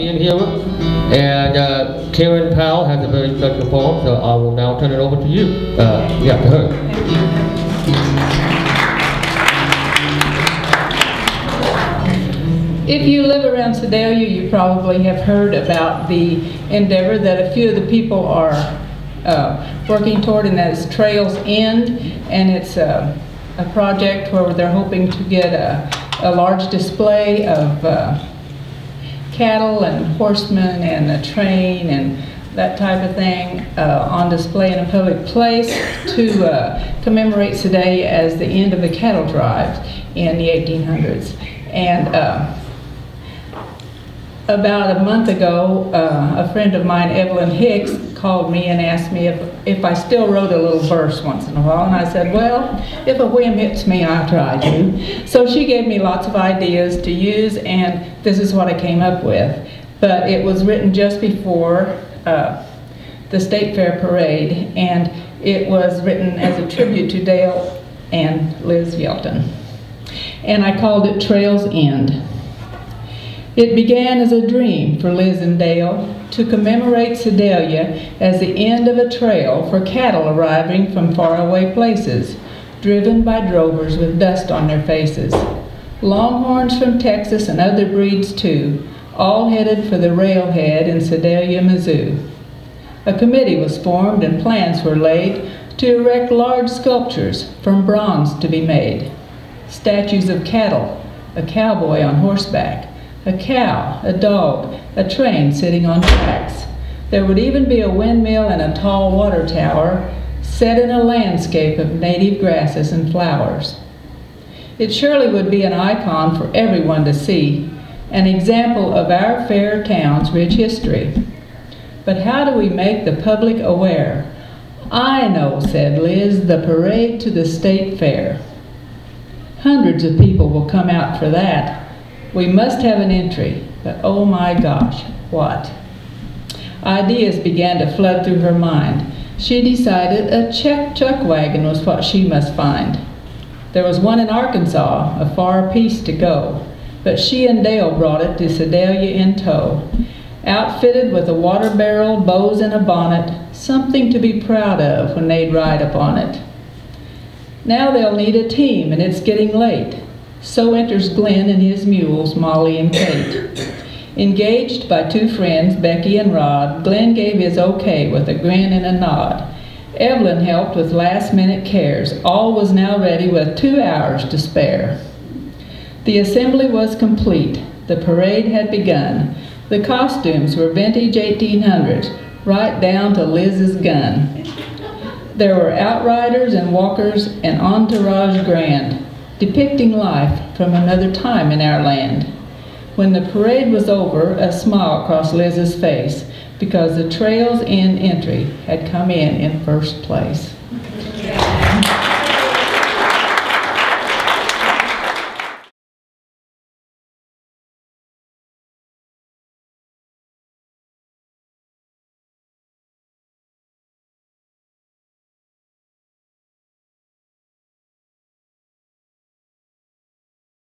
being here. And Karen Powell has a very special poem, so I will now turn it over to you. To her. If you live around Sedalia, you probably have heard about the endeavor that a few of the people are working toward, and that is Trails End, and it's a project where they're hoping to get a large display of cattle and horsemen and a train and that type of thing on display in a public place to commemorate Sedalia as the end of the cattle drive in the 1800s. And about a month ago, a friend of mine, Evelyn Hicks, called me and asked me if I still wrote a little verse once in a while, and I said, well, if a whim hits me, I'll try to. So she gave me lots of ideas to use, and this is what I came up with. But it was written just before the State Fair Parade, and it was written as a tribute to Dale and Liz Yelton. And I called it Trails End. It began as a dream for Liz and Dale to commemorate Sedalia as the end of a trail for cattle arriving from faraway places, driven by drovers with dust on their faces. Longhorns from Texas and other breeds too, all headed for the railhead in Sedalia, Missouri. A committee was formed and plans were laid to erect large sculptures from bronze to be made. Statues of cattle, a cowboy on horseback, a cow, a dog, a train sitting on tracks. There would even be a windmill and a tall water tower set in a landscape of native grasses and flowers. It surely would be an icon for everyone to see, an example of our fair town's rich history. But how do we make the public aware? I know, said Liz, the parade to the state fair. Hundreds of people will come out for that. We must have an entry, but oh my gosh, what? Ideas began to flood through her mind. She decided a check chuck wagon was what she must find. There was one in Arkansas, a far piece to go, but she and Dale brought it to Sedalia in tow. Outfitted with a water barrel, bows, and a bonnet, something to be proud of when they'd ride upon it. Now they'll need a team, and it's getting late. So enters Glenn and his mules, Molly and Kate. Engaged by two friends, Becky and Rod, Glenn gave his okay with a grin and a nod. Evelyn helped with last-minute cares. All was now ready with 2 hours to spare. The assembly was complete. The parade had begun. The costumes were vintage 1800s, right down to Liz's gun. There were outriders and walkers and entourage grand, depicting life from another time in our land. When the parade was over, a smile crossed Liz's face because the Trails End entry had come in first place.